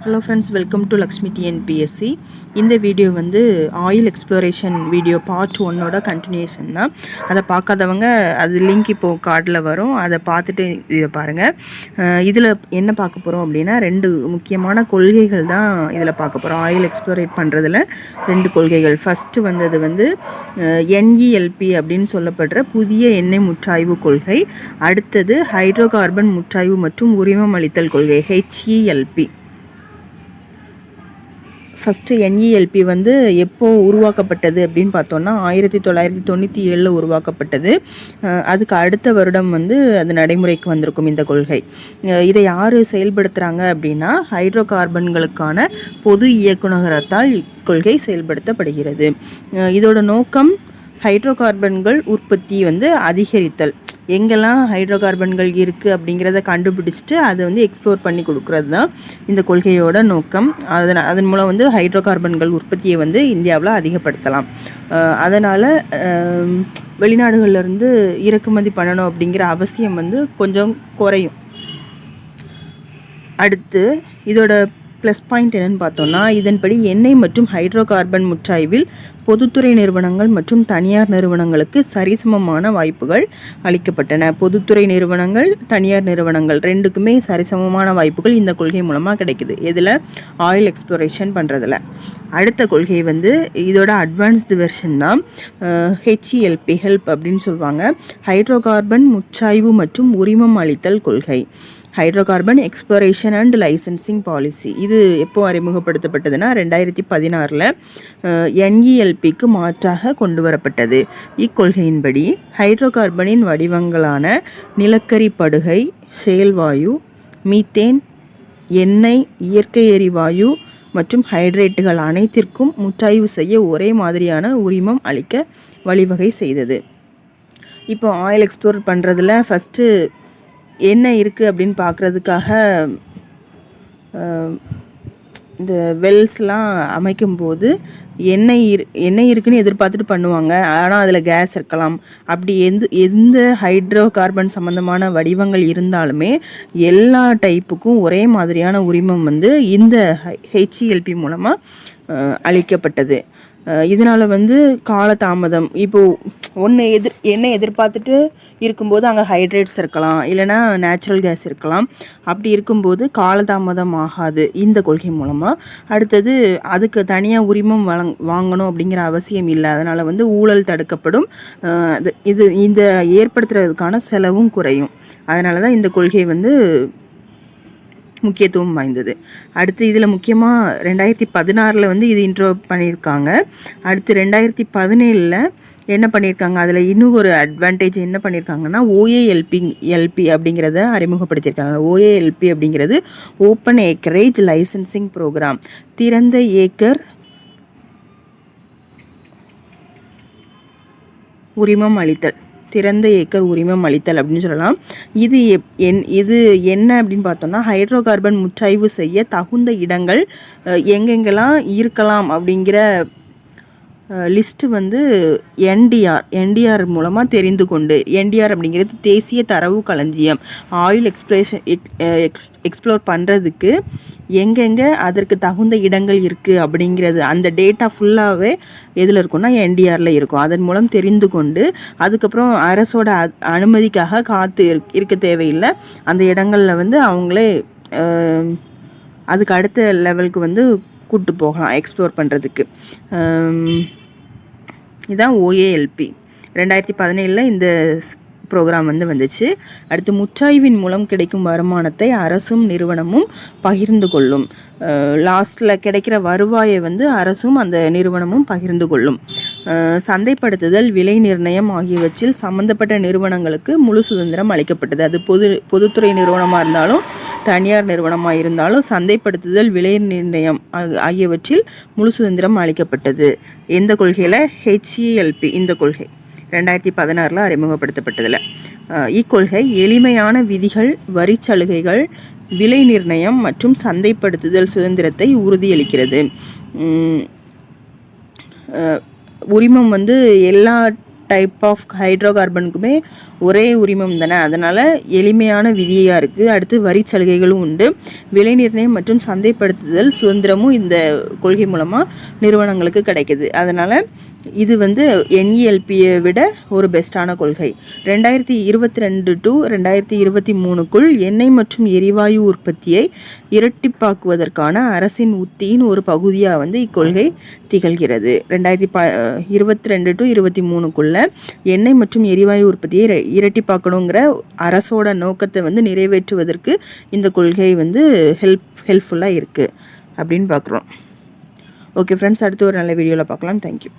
Hello friends, welcome to Lakshmi TNPSC. இந்த video வந்து oil exploration video part 1ஓட continuation தான். அதை பார்க்காதவங்க அது லிங்க் இப்போது கார்டில் வரும், அதை பார்த்துட்டு இதை பாருங்கள். இதில் என்ன பார்க்க போகிறோம் அப்படின்னா, 2 முக்கியமான கொள்கைகள் தான் இதில் பார்க்க போகிறோம். ஆயில் எக்ஸ்ப்ளோரேட் பண்ணுறதுல 2 கொள்கைகள். ஃபஸ்ட்டு வந்தது வந்து NELP அப்படின்னு சொல்லப்படுற புதிய எண்ணெய் முற்றாய்வு கொள்கை. அடுத்தது ஹைட்ரோ கார்பன் முற்றாய்வு மற்றும் உரிமம் அளித்தல் கொள்கை, HELP. ஃபஸ்ட்டு NELP வந்து எப்போது உருவாக்கப்பட்டது அப்படின்னு பார்த்தோன்னா 1997 உருவாக்கப்பட்டது. அதுக்கு அடுத்த வருடம் வந்து அது நடைமுறைக்கு வந்திருக்கும் இந்த கொள்கை. இதை யார் செயல்படுத்துகிறாங்க அப்படின்னா, ஹைட்ரோ கார்பன்களுக்கான பொது இயக்குநரகத்தால் இக்கொள்கை செயல்படுத்தப்படுகிறது. இதோட நோக்கம் ஹைட்ரோ கார்பன்கள் உற்பத்தி வந்து அதிகரித்தல். எங்கெல்லாம் ஹைட்ரோ கார்பன்கள் இருக்குது அப்படிங்கிறத கண்டுபிடிச்சிட்டு அதை வந்து எக்ஸ்ப்ளோர் பண்ணி கொடுக்குறது தான் இந்த கொள்கையோட நோக்கம். அதன் மூலம் வந்து ஹைட்ரோ கார்பன்கள் உற்பத்தியை வந்து இந்தியாவில் அதிகப்படுத்தலாம். அதனால் வெளிநாடுகள்லேருந்து இறக்குமதி பண்ணணும் அப்படிங்கிற அவசியம் வந்து கொஞ்சம் குறையும். அடுத்து இதோட ப்ளஸ் பாயிண்ட் என்னென்னு பார்த்தோன்னா, இதன்படி எண்ணெய் மற்றும் ஹைட்ரோ கார்பன் முற்றாய்வில் பொதுத்துறை நிறுவனங்கள் மற்றும் தனியார் நிறுவனங்களுக்கு சரிசமமான வாய்ப்புகள் அளிக்கப்பட்டன. பொதுத்துறை நிறுவனங்கள், தனியார் நிறுவனங்கள் ரெண்டுக்குமே சரிசமமான வாய்ப்புகள் இந்த கொள்கை மூலமாக கிடைக்குது. இதில் ஆயில் எக்ஸ்ப்ளோரேஷன் பண்ணுறதில். அடுத்த கொள்கை வந்து இதோட அட்வான்ஸ்டு வெர்ஷன் தான் HELP, ஹெல்ப் அப்படின்னு சொல்லுவாங்க. ஹைட்ரோ கார்பன் முற்றாய்வு மற்றும் உரிமம் அளித்தல் கொள்கை, hydro carbon exploration and licensing policy. இது எப்போ அறிமுகப்படுத்தப்பட்டதுன்னா 2016 NELPக்கு மாற்றாக கொண்டு வரப்பட்டது. இக்கொள்கையின்படி ஹைட்ரோ கார்பனின் வடிவங்களான நிலக்கரி படுகை, செயல்வாயு, மீத்தேன், எண்ணெய், இயற்கை எரிவாயு மற்றும் ஹைட்ரேட்டுகள் அனைத்திற்கும் முற்றாய்வு செய்ய ஒரே மாதிரியான உரிமம் அளிக்க வழிவகை செய்தது. இப்போ ஆயில் எக்ஸ்ப்ளோர் பண்ணுறதுல ஃபஸ்ட்டு என்ன இருக்குது அப்படின்னு பார்க்குறதுக்காக இந்த வெல்ஸ்லாம் அமைக்கும்போது எண்ணெய் இருக்குன்னு எதிர்பார்த்துட்டு பண்ணுவாங்க. ஆனால் அதில் கேஸ் இருக்கலாம். அப்படி எந்த ஹைட்ரோ கார்பன் சம்மந்தமான வடிவங்கள் இருந்தாலுமே எல்லா டைப்புக்கும் ஒரே மாதிரியான உரிமம் வந்து இந்த HELP மூலமாக அளிக்கப்பட்டது. இதனால் வந்து காலதாமதம், இப்போது எண்ணெய் எதிர்பார்த்துட்டு இருக்கும்போது அங்கே ஹைட்ரேட்ஸ் இருக்கலாம், இல்லைனா நேச்சுரல் கேஸ் இருக்கலாம். அப்படி இருக்கும்போது காலதாமதம் ஆகாது இந்த கொள்கை மூலமாக. அடுத்தது அதுக்கு தனியாக உரிமம் வாங்கணும் அப்படிங்கிற அவசியம் இல்லை. அதனால் வந்து ஊழல் தடுக்கப்படும். இந்த ஏற்படுத்துறதுக்கான செலவும் குறையும். அதனால தான் இந்த கொள்கை வந்து முக்கியத்துவம் வாய்ந்தது. அடுத்து இதில் முக்கியமாக 2016 வந்து இது இன்ட்ரோ பண்ணியிருக்காங்க. அடுத்து 2017 என்ன பண்ணியிருக்காங்க, அதில் இன்னும் ஒரு அட்வான்டேஜ் என்ன பண்ணியிருக்காங்கன்னா, OALP அப்படிங்கிறத அறிமுகப்படுத்தியிருக்காங்க. OALP அப்படிங்கிறது ஓப்பன் ஏக்கரேஜ் லைசன்சிங் ப்ரோக்ராம், திறந்த ஏக்கர் உரிமம் அளித்தல், திறந்த ஏக்கர் உரிமம் அளித்தல் அப்படின்னு சொல்லலாம். இது என்ன அப்படின்னு பார்த்தோம்னா, ஹைட்ரோ கார்பன் முற்றாய்வு செய்ய தகுந்த இடங்கள் எங்கெங்கெல்லாம் இருக்கலாம் அப்படிங்கிற லிஸ்ட்டு வந்து NDR மூலமாக தெரிந்து கொண்டு, NDR அப்படிங்கிறது தேசிய தரவு களஞ்சியம். ஆயில் எக்ஸ்ப்ளோர் பண்ணுறதுக்கு எங்கெங்கே அதற்கு தகுந்த இடங்கள் இருக்குது அப்படிங்கிறது அந்த டேட்டா ஃபுல்லாகவே எதில் இருக்குன்னா NDRல இருக்கும். அதன் மூலம் தெரிந்து கொண்டு அதுக்கப்புறம் அரசோட அனுமதிக்காக காத்து இருக்க தேவையில்லை. அந்த இடங்களில் வந்து அவங்களே அதுக்கு அடுத்த லெவலுக்கு வந்து கூப்பிட்டு போகலாம் எக்ஸ்ப்ளோர் பண்ணுறதுக்கு. இதுதான் OALP. 2017 இந்த ப்ரோக்ராம் வந்து வந்துச்சு. அடுத்து முற்றாய்வின் மூலம் கிடைக்கும் வருமானத்தை அரசும் நிறுவனமும் பகிர்ந்து கொள்ளும். லாஸ்ட்டில் கிடைக்கிற வருவாயை வந்து அரசும் அந்த நிறுவனமும் பகிர்ந்து கொள்ளும். சந்தைப்படுத்துதல், விலை நிர்ணயம் ஆகியவற்றில் சம்மந்தப்பட்ட நிறுவனங்களுக்கு முழு சுதந்திரம் அளிக்கப்பட்டது. அது பொதுத்துறை நிறுவனமாக இருந்தாலும் தனியார் நிறுவனமாக இருந்தாலும் சந்தைப்படுத்துதல், விலை நிர்ணயம் ஆகியவற்றில் முழு சுதந்திரம் அளிக்கப்பட்டது. எந்த கொள்கையில்? HELP இந்த கொள்கை 2016 அறிமுகப்படுத்தப்பட்டதில். இக்கொள்கை எளிமையான விதிகள், வரி சலுகைகள், விலை நிர்ணயம் மற்றும் சந்தைப்படுத்துதல் சுதந்திரத்தை உறுதியளிக்கிறது. உரிமம் வந்து எல்லா டைப் ஆஃப் ஹைட்ரோ கார்பனுக்குமே ஒரே உரிமம் தானே, அதனால் எளிமையான விதியாக இருக்குது. அடுத்து வரி சலுகைகளும் உண்டு. விலை நிர்ணயம் மற்றும் சந்தைப்படுத்துதல் சுதந்திரமும் இந்த கொள்கை மூலமாக நிறுவனங்களுக்கு கிடைக்குது. அதனால் இது வந்து NELPயை விட ஒரு பெஸ்ட்டான கொள்கை. 2022 to 2023க்குள் எண்ணெய் மற்றும் எரிவாயு உற்பத்தியை இரட்டிப்பாக்குவதற்கான அரசின் உத்தியின் ஒரு பகுதியாக வந்து இக்கொள்கை திகழ்கிறது. 2022 to 23க்குள்ள எண்ணெய் மற்றும் எரிவாயு உற்பத்தியை இரட்டிப்பாக்கணுங்கிற அரசோட நோக்கத்தை வந்து நிறைவேற்றுவதற்கு இந்த கொள்கை வந்து ஹெல்ப்ஃபுல்லாக இருக்குது அப்படின்னு பார்க்குறோம். ஓகே ஃப்ரெண்ட்ஸ், அடுத்து ஒரு நல்ல வீடியோவில் பார்க்கலாம். தேங்க்யூ.